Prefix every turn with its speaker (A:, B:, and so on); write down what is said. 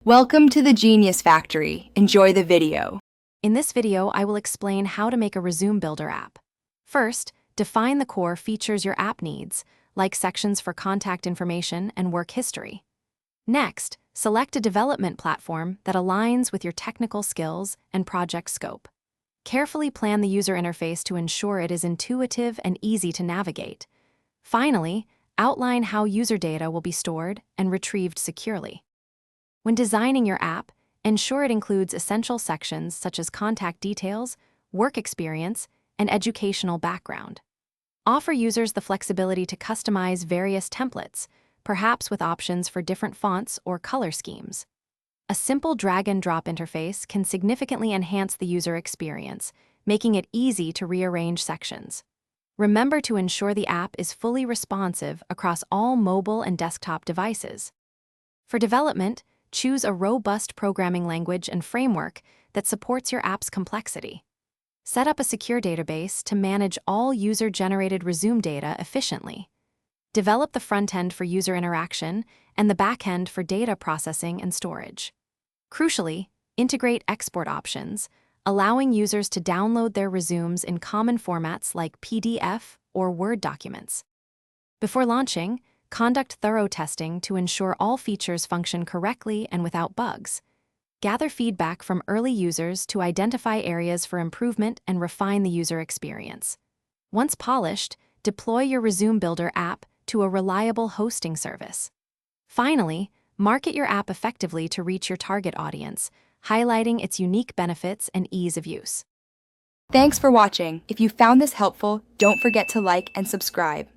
A: Welcome to the Genius Factory. Enjoy the video.
B: In this video, I will explain how to make a Resume Builder app. First, define the core features your app needs, like sections for contact information and work history. Next, select a development platform that aligns with your technical skills and project scope. Carefully plan the user interface to ensure it is intuitive and easy to navigate. Finally, outline how user data will be stored and retrieved securely. When designing your app, ensure it includes essential sections such as contact details, work experience, and educational background. Offer users the flexibility to customize various templates, perhaps with options for different fonts or color schemes. A simple drag-and-drop interface can significantly enhance the user experience, making it easy to rearrange sections. Remember to ensure the app is fully responsive across all mobile and desktop devices. For development, choose a robust programming language and framework that supports your app's complexity. Set up a secure database to manage all user-generated Resume data efficiently. Develop the front end for user interaction and the back end for data processing and storage. Crucially, integrate export options, allowing users to download their resumes in common formats like PDF or Word documents. Before launching, conduct thorough testing to ensure all features function correctly and without bugs. Gather feedback from early users to identify areas for improvement and refine the user experience. Once polished, deploy your Resume Builder app to a reliable hosting service. Finally, market your app effectively to reach your target audience, highlighting its unique benefits and ease of use.
A: Thanks for watching. If you found this helpful, don't forget to like and subscribe.